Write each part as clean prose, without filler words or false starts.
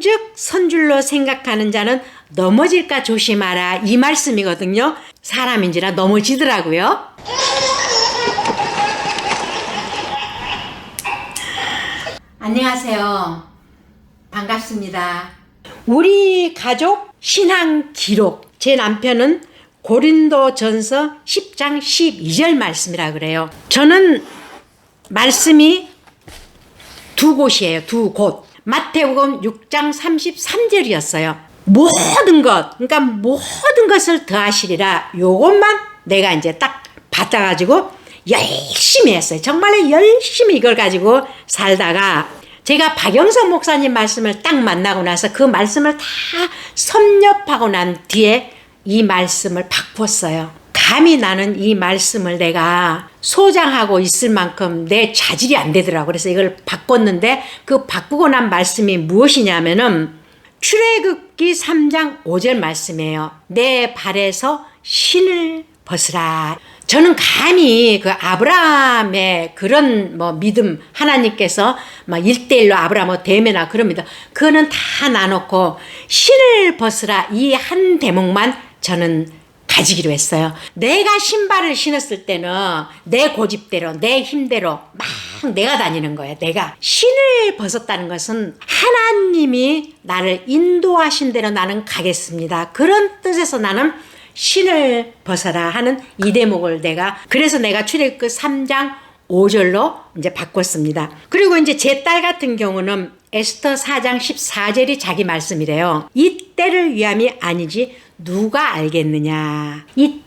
오직 선줄로 생각하는 자는 넘어질까 조심하라, 이 말씀이거든요. 사람인지라 넘어지더라고요. 안녕하세요. 반갑습니다. 우리 가족 신앙 기록. 제 남편은 고린도전서 10장 12절 말씀이라 그래요. 저는 말씀이 두 곳이에요. 두 곳. 마태복음 6장 33절이었어요. 모든 것, 그러니까 모든 것을 더하시리라. 요것만 내가 이제 딱 받아가지고 열심히 했어요. 정말 열심히 이걸 가지고 살다가 제가 박영석 목사님 말씀을 딱 만나고 나서 그 말씀을 다 섭렵하고 난 뒤에 이 말씀을 바꿨어요. 감히 나는 이 말씀을 내가 소장하고 있을 만큼 내 자질이 안 되더라고요. 그래서 이걸 바꿨는데 그 바꾸고 난 말씀이 무엇이냐면은 출애굽기 3장 5절 말씀이에요. 내 발에서 신을 벗으라. 저는 감히 그 아브라함의 그런 믿음, 하나님께서 막 1대1로 아브라함을 대면하 그럽니다. 그거는 다 나놓고 신을 벗으라, 이 한 대목만 저는 가지기로 했어요. 내가 신발을 신었을 때는 내 고집대로, 내 힘대로 막 내가 다니는 거예요. 내가 신을 벗었다는 것은 하나님이 나를 인도하신 대로 나는 가겠습니다. 그런 뜻에서 나는 신을 벗어라 하는 이 대목을 그래서 내가 출애굽기 3장 5절로 이제 바꿨습니다. 그리고 이제 제 딸 같은 경우는 에스더 4장 14절이 자기 말씀이래요. 이때를 위함이 아니지 누가 알겠느냐. 이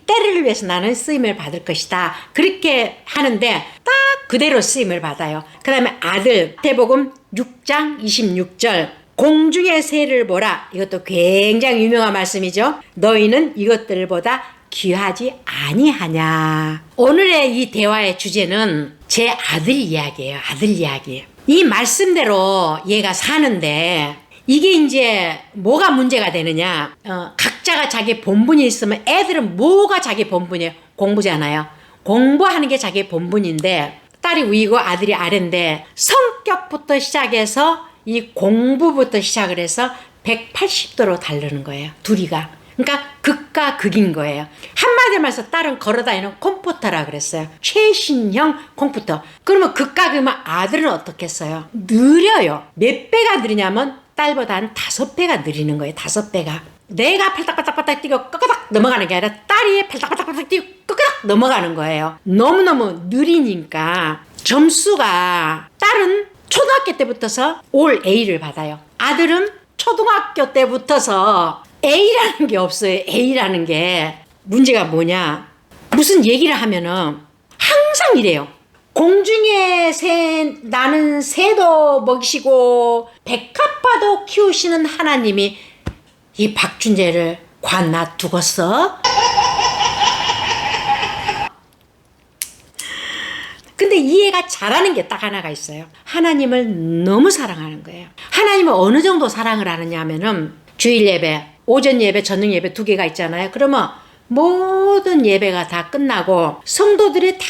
때를 위해서 나는 쓰임을 받을 것이다. 그렇게 하는데 딱 그대로 쓰임을 받아요. 그 다음에 아들, 마태복음 6장 26절. 공중의 새를 보라. 이것도 굉장히 유명한 말씀이죠. 너희는 이것들보다 귀하지 아니하냐. 오늘의 이 대화의 주제는 제 아들 이야기예요. 아들 이야기. 이 말씀대로 얘가 사는데 이게 이제 뭐가 문제가 되느냐. 각자가 자기 본분이 있으면 애들은 뭐가 자기 본분이에요? 공부잖아요. 공부하는 게 자기 본분인데 딸이 위고 아들이 아래인데 성격부터 시작해서 이 공부부터 시작을 해서 180도로 다르는 거예요. 둘이가. 그러니까 극과 극인 거예요. 한마디로 말해서 딸은 걸어다니는 컴퓨터라 그랬어요. 최신형 컴퓨터. 그러면 극과 극이면 아들은 어떻겠어요? 느려요. 몇 배가 느리냐면 딸보다 한 5배가 느리는 거예요. 5배가. 내가 팔딱팔딱팔딱 뛰고 끄끄닥 넘어가는 게 아니라 딸이 팔딱팔딱팔딱 뛰고 끄끄닥 넘어가는 거예요. 너무너무 느리니까 점수가 딸은 초등학교 때부터서 올 A를 받아요. 아들은 초등학교 때부터서 A라는 게 없어요. A라는 게. 문제가 뭐냐. 무슨 얘기를 하면은 항상 이래요. 공중에 나는 새도 먹이시고 백합화도 키우시는 하나님이 이 박준재를 관놔두겠어? 근데 이 애가 잘하는 게 딱 하나가 있어요. 하나님을 너무 사랑하는 거예요. 하나님을 어느 정도 사랑을 하느냐 하면은 주일 예배, 오전 예배, 저녁 예배 2개가 있잖아요. 그러면 모든 예배가 다 끝나고 성도들이 다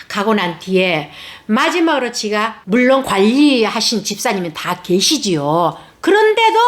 가고 난 뒤에 마지막으로 지가 물론 관리하신 집사님이 다 계시지요. 그런데도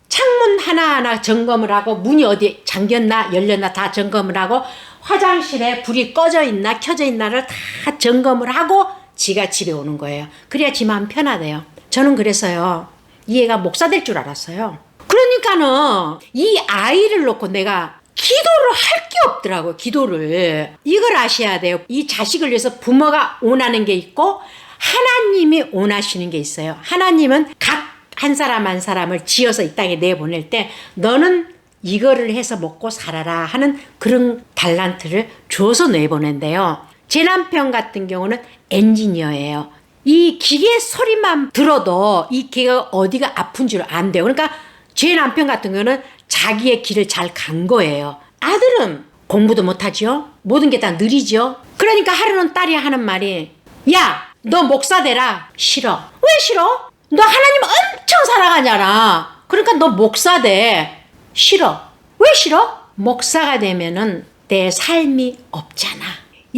창문 하나하나 점검을 하고 문이 어디 잠겼나 열렸나 다 점검을 하고 화장실에 불이 꺼져 있나 켜져 있나를 다 점검을 하고 지가 집에 오는 거예요. 그래야 지 마음 편하대요. 저는 그래서요. 이 애가 목사 될 줄 알았어요. 그러니까는 이 아이를 놓고 내가 기도를 할 게 없더라고요. 기도를. 이걸 아셔야 돼요. 이 자식을 위해서 부모가 원하는 게 있고 하나님이 원하시는 게 있어요. 하나님은 각 한 사람 한 사람을 지어서 이 땅에 내보낼 때 너는 이거를 해서 먹고 살아라 하는 그런 달란트를 줘서 내보낸대요. 제 남편 같은 경우는 엔지니어예요. 이 기계 소리만 들어도 이 기계가 어디가 아픈 줄 안 돼요. 그러니까 제 남편 같은 경우는 자기의 길을 잘 간 거예요. 아들은 공부도 못하죠. 모든 게 다 느리죠. 그러니까 하루는 딸이 하는 말이 야, 너 목사 되라. 싫어. 왜 싫어? 너 하나님 엄청 사랑하잖아. 그러니까 너 목사 돼. 싫어. 왜 싫어? 목사가 되면은 내 삶이 없잖아.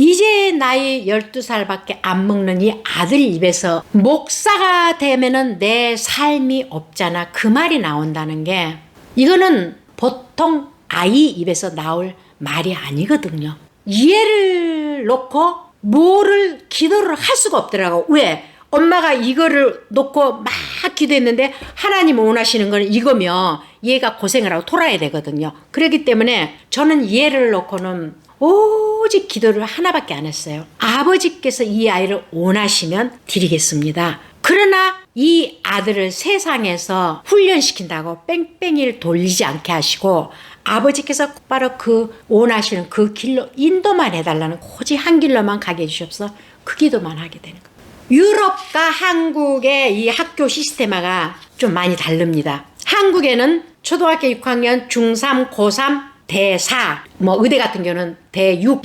이제 나이 12살밖에 안 먹는 이 아들 입에서 목사가 되면은 내 삶이 없잖아. 그 말이 나온다는 게 이거는 보통 아이 입에서 나올 말이 아니거든요. 이해를 놓고 뭐를 기도를 할 수가 없더라고. 왜? 엄마가 이거를 놓고 막 기도했는데 하나님 원하시는 건 이거면 얘가 고생을 하고 돌아야 되거든요. 그렇기 때문에 저는 이해를 놓고는 오직 기도를 하나밖에 안 했어요. 아버지께서 이 아이를 원하시면 드리겠습니다. 그러나 이 아들을 세상에서 훈련시킨다고 뺑뺑이를 돌리지 않게 하시고 아버지께서 바로 그 원하시는 그 길로 인도만 해달라는 오직 한 길로만 가게 해주셔서 그 기도만 하게 되는 거예요. 유럽과 한국의 이 학교 시스템화가 좀 많이 다릅니다. 한국에는 초등학교 6학년, 중3, 고3, 대4, 뭐 의대 같은 경우는 대6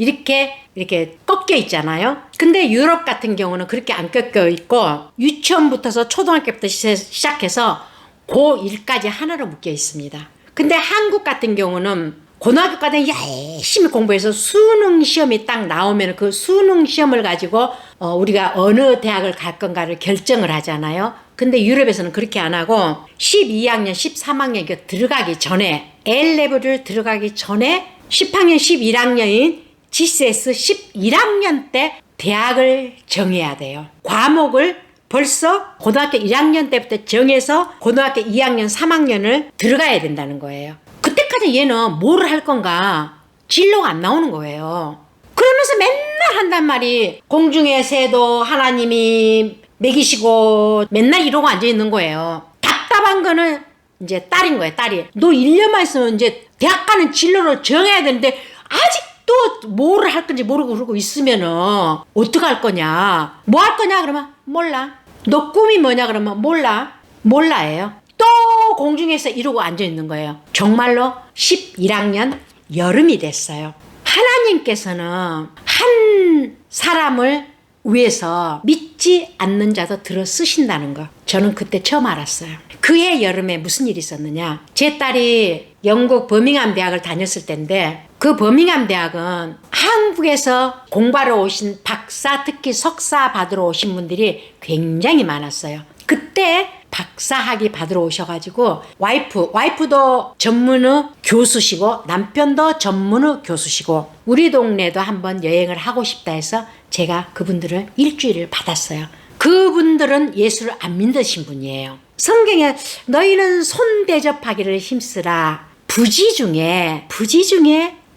이렇게 꺾여 있잖아요. 근데 유럽 같은 경우는 그렇게 안 꺾여 있고 유치원부터서 초등학교부터 시작해서 고1까지 하나로 묶여 있습니다. 근데 한국 같은 경우는 고등학교까지 열심히 공부해서 수능 시험이 딱 나오면 그 수능 시험을 가지고 우리가 어느 대학을 갈 건가를 결정을 하잖아요. 근데 유럽에서는 그렇게 안 하고 12학년, 13학년 들어가기 전에 A레벨을 들어가기 전에 10학년, 11학년인 GCS 11학년 때 대학을 정해야 돼요. 과목을 벌써 고등학교 1학년 때부터 정해서 고등학교 2학년, 3학년을 들어가야 된다는 거예요. 그때까지 얘는 뭘 할 건가 진로가 안 나오는 거예요. 그러면서 맨날 한단 말이 공중의 새도 하나님이 먹이시고 맨날 이러고 앉아있는 거예요. 답답한 거는 이제 딸인 거예요. 딸이. 너 1년만 있으면 이제 대학 가는 진로를 정해야 되는데 아직도 뭘 할 건지 모르고 그러고 있으면은 어떡할 거냐. 뭐 할 거냐 그러면 몰라. 너 꿈이 뭐냐 그러면 몰라. 몰라예요. 또 공중에서 이러고 앉아있는 거예요. 정말로 11학년 여름이 됐어요. 하나님께서는 한 사람을 위해서 믿지 않는 자도 들어 쓰신다는 거 저는 그때 처음 알았어요. 그해 여름에 무슨 일이 있었느냐. 제 딸이 영국 버밍엄 대학을 다녔을 때인데 그 버밍엄 대학은 한국에서 공부하러 오신 박사 특히 석사 받으러 오신 분들이 굉장히 많았어요. 그때 박사학위 받으러 오셔가지고 와이프도 전문의 교수시고 남편도 전문의 교수시고 우리 동네도 한번 여행을 하고 싶다 해서 제가 그분들을 일주일을 받았어요. 그분들은 예수를 안 믿으신 분이에요. 성경에 너희는 손 대접하기를 힘쓰라. 부지 중에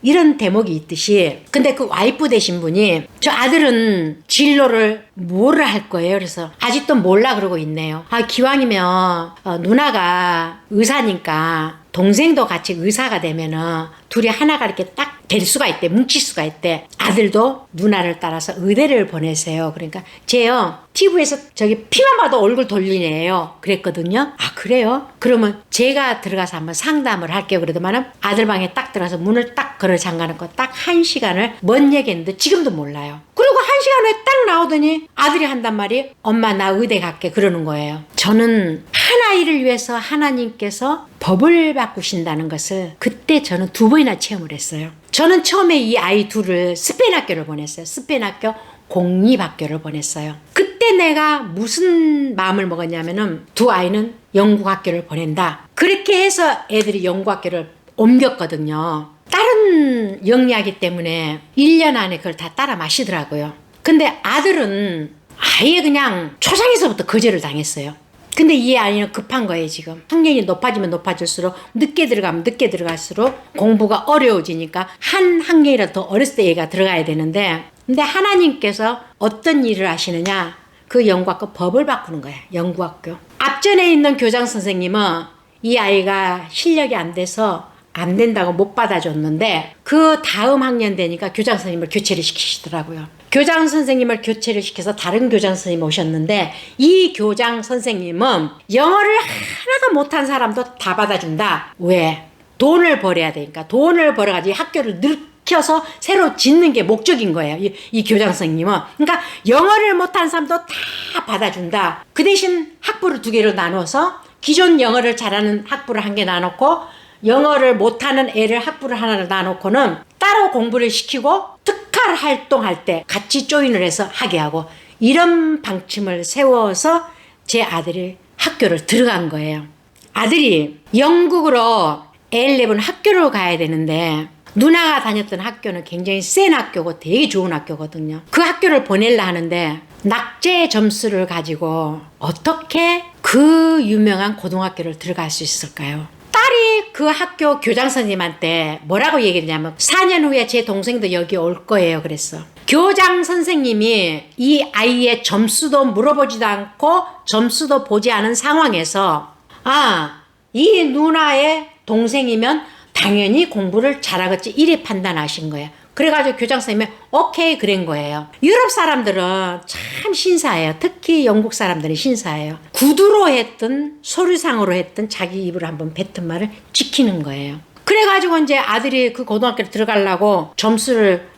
이런 대목이 있듯이 근데 그 와이프 되신 분이 저 아들은 진로를 뭐를 할 거예요. 그래서 아직도 몰라 그러고 있네요. 기왕이면 누나가 의사니까 동생도 같이 의사가 되면은 둘이 하나가 이렇게 딱 될 수가 있대. 뭉칠 수가 있대. 아들도 누나를 따라서 의대를 보내세요. 그러니까 쟤요 TV에서 저기 피만 봐도 얼굴 돌리네요. 그랬거든요. 그래요? 그러면 제가 들어가서 한번 상담을 할게요. 그러더만은 아들 방에 딱 들어가서 문을 딱 걸어 잠가놓고 딱 1시간을 뭔 얘기했는데 지금도 몰라요. 그리고 1시간 후에 딱 나오더니 아들이 한단 말이 엄마 나 의대 갈게 그러는 거예요. 저는 한 아이를 위해서 하나님께서 법을 바꾸신다는 것을 그때 저는 2번이나 체험을 했어요. 저는 처음에 이 아이 둘을 스페인 학교를 보냈어요. 스페인 학교 공립학교를 보냈어요. 그때 내가 무슨 마음을 먹었냐면은 두 아이는 영국 학교를 보낸다. 그렇게 해서 애들이 영국 학교를 옮겼거든요. 다른 영리하기 때문에 1년 안에 그걸 다 따라 마시더라고요. 근데 아들은 아예 그냥 초장에서부터 거절을 당했어요. 근데 이 아이는 급한 거예요. 지금 학년이 높아지면 높아질수록 늦게 들어가면 늦게 들어갈수록 공부가 어려워지니까 한 학년이라도 더 어렸을 때 얘가 들어가야 되는데 근데 하나님께서 어떤 일을 하시느냐 그 영국학교 법을 바꾸는 거예요. 영국학교 앞전에 있는 교장 선생님은 이 아이가 실력이 안 돼서 안 된다고 못 받아줬는데 그 다음 학년 되니까 교장 선생님을 교체를 시키시더라고요. 교장 선생님을 교체를 시켜서 다른 교장 선생님이 오셨는데 이 교장 선생님은 영어를 하나도 못한 사람도 다 받아준다. 왜? 돈을 벌어야 되니까. 돈을 벌어가지고 학교를 늘켜서 새로 짓는 게 목적인 거예요. 이 교장 선생님은. 그러니까 영어를 못한 사람도 다 받아준다. 그 대신 학부를 2개로 나눠서 기존 영어를 잘하는 학부를 1개 나눴고 영어를 못하는 애를 학부를 하나를 놔놓고는 따로 공부를 시키고 특활 활동할 때 같이 조인을 해서 하게 하고 이런 방침을 세워서 제 아들이 학교를 들어간 거예요. 아들이 영국으로 A11 학교를 가야 되는데 누나가 다녔던 학교는 굉장히 센 학교고 되게 좋은 학교거든요. 그 학교를 보내려 하는데 낙제 점수를 가지고 어떻게 그 유명한 고등학교를 들어갈 수 있을까요? 딸이 그 학교 교장 선생님한테 뭐라고 얘기했냐면 4년 후에 제 동생도 여기 올 거예요. 그랬어. 교장 선생님이 이 아이의 점수도 물어보지도 않고 점수도 보지 않은 상황에서 이 누나의 동생이면 당연히 공부를 잘하겠지 이래 판단하신 거예요. 그래가지고 교장 선생님이 오케이 그런 거예요. 유럽 사람들은 참 신사해요. 특히 영국 사람들은 신사해요. 구두로 했든 서류상으로 했든 자기 입으로 한번 뱉은 말을 지키는 거예요. 그래가지고 이제 아들이 그 고등학교를 들어가려고 점수를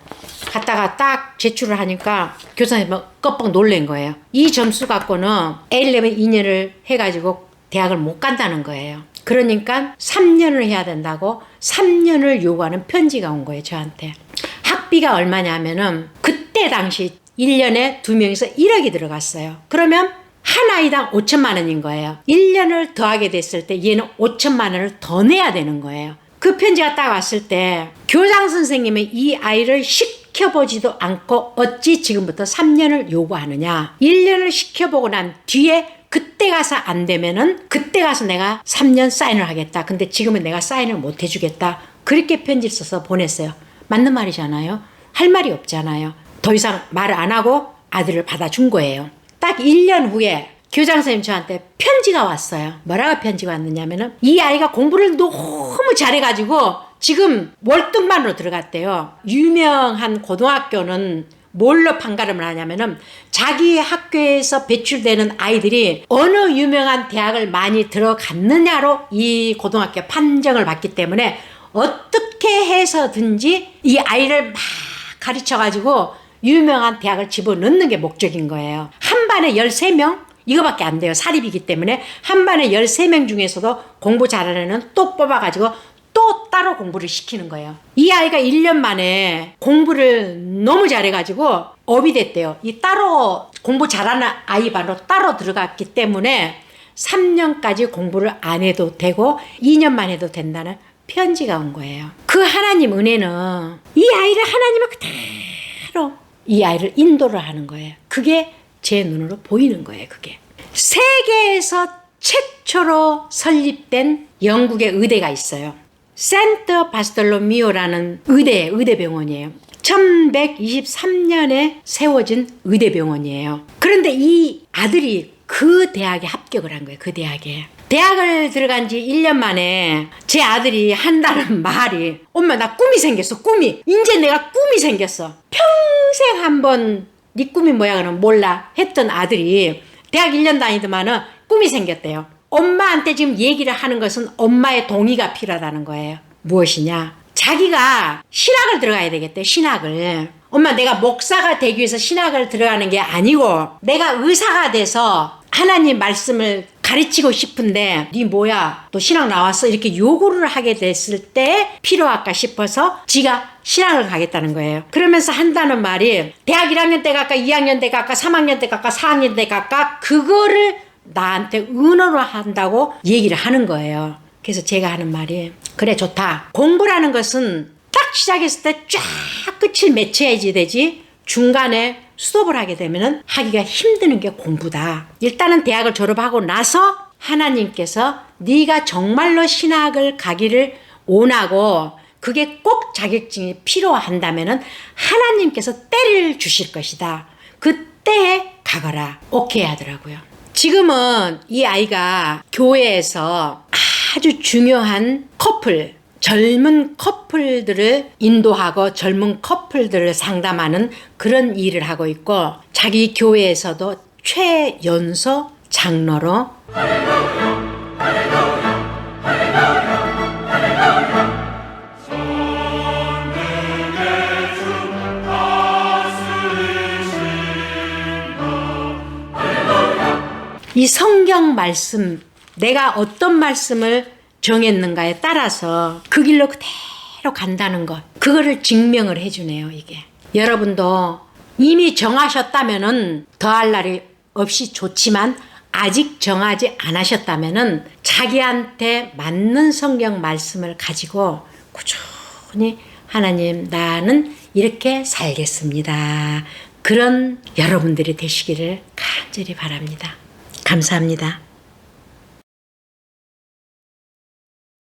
갖다가 딱 제출을 하니까 교사님이 깜빡 놀란 거예요. 이 점수 갖고는 A11 2년을 해가지고 대학을 못 간다는 거예요. 그러니까 3년을 해야 된다고 3년을 요구하는 편지가 온 거예요, 저한테. 학비가 얼마냐면은 그때 당시 1년에 2명이서 1억이 들어갔어요. 그러면 한 아이당 5천만 원인 거예요. 1년을 더하게 됐을 때 얘는 5천만 원을 더 내야 되는 거예요. 그 편지가 딱 왔을 때 교장 선생님이 이 아이를 시켜보지도 않고 어찌 지금부터 3년을 요구하느냐. 1년을 시켜보고 난 뒤에 그때 가서 안 되면은 그때 가서 내가 3년 사인을 하겠다. 근데 지금은 내가 사인을 못 해주겠다. 그렇게 편지를 써서 보냈어요. 맞는 말이잖아요. 할 말이 없잖아요. 더 이상 말을 안 하고 아들을 받아준 거예요. 딱 1년 후에 교장 선생님 저한테 편지가 왔어요. 뭐라고 편지가 왔느냐면은 이 아이가 공부를 너무 잘해가지고 지금 월등반으로 들어갔대요. 유명한 고등학교는 뭘로 판가름을 하냐면은 자기 학교에서 배출되는 아이들이 어느 유명한 대학을 많이 들어갔느냐로 이 고등학교 판정을 받기 때문에 어떻게 해서든지 이 아이를 막 가르쳐가지고 유명한 대학을 집어넣는 게 목적인 거예요. 한 반에 13명? 이거밖에 안 돼요. 사립이기 때문에 한 반에 13명 중에서도 공부 잘하는 애는 또 뽑아가지고 또 따로 공부를 시키는 거예요. 이 아이가 1년 만에 공부를 너무 잘해가지고 업이 됐대요. 이 따로 공부 잘하는 아이 반으로 따로 들어갔기 때문에 3년까지 공부를 안 해도 되고 2년만 해도 된다는 편지가 온 거예요. 그 하나님 은혜는 이 아이를 하나님은 그대로 이 아이를 인도를 하는 거예요. 그게 제 눈으로 보이는 거예요. 그게 세계에서 최초로 설립된 영국의 의대가 있어요. 센트 바스톨로미오라는 의대병원이에요. 1123년에 세워진 의대병원이에요. 그런데 이 아들이 그 대학에 합격을 한 거예요. 그 대학에. 대학을 들어간 지 1년 만에 제 아들이 한다는 말이 엄마 나 꿈이 생겼어. 꿈이. 이제 내가 꿈이 생겼어. 평생 한번 네 꿈이 뭐야 그러면 몰라 했던 아들이 대학 1년 다니더만은 꿈이 생겼대요. 엄마한테 지금 얘기를 하는 것은 엄마의 동의가 필요하다는 거예요. 무엇이냐? 자기가 신학을 들어가야 되겠대. 신학을. 엄마 내가 목사가 되기 위해서 신학을 들어가는 게 아니고 내가 의사가 돼서 하나님 말씀을 가르치고 싶은데 네 뭐야 또 신학 나왔어 이렇게 요구를 하게 됐을 때 필요할까 싶어서 지가 신학을 가겠다는 거예요. 그러면서 한다는 말이 대학 1학년 때 갈까 2학년 때 갈까 3학년 때 갈까 4학년 때 갈까 그거를 나한테 의논을 한다고 얘기를 하는 거예요. 그래서 제가 하는 말이 그래 좋다. 공부라는 것은 딱 시작했을 때 쫙 끝을 맺혀야지 되지 중간에 수업을 하게 되면 하기가 힘드는 게 공부다. 일단은 대학을 졸업하고 나서 하나님께서 네가 정말로 신학을 가기를 원하고 그게 꼭 자격증이 필요한다면 하나님께서 때를 주실 것이다. 그때에 가거라. 오케이 하더라고요. 지금은 이 아이가 교회에서 아주 중요한 젊은 커플들을 인도하고 젊은 커플들을 상담하는 그런 일을 하고 있고 자기 교회에서도 최연소 장로로 이 성경 말씀 내가 어떤 말씀을 정했는가에 따라서 그 길로 그대로 간다는 것. 그거를 증명을 해주네요, 이게. 여러분도 이미 정하셨다면은 더할 날이 없이 좋지만 아직 정하지 않으셨다면은 자기한테 맞는 성경 말씀을 가지고 꾸준히 하나님, 나는 이렇게 살겠습니다. 그런 여러분들이 되시기를 간절히 바랍니다. 감사합니다.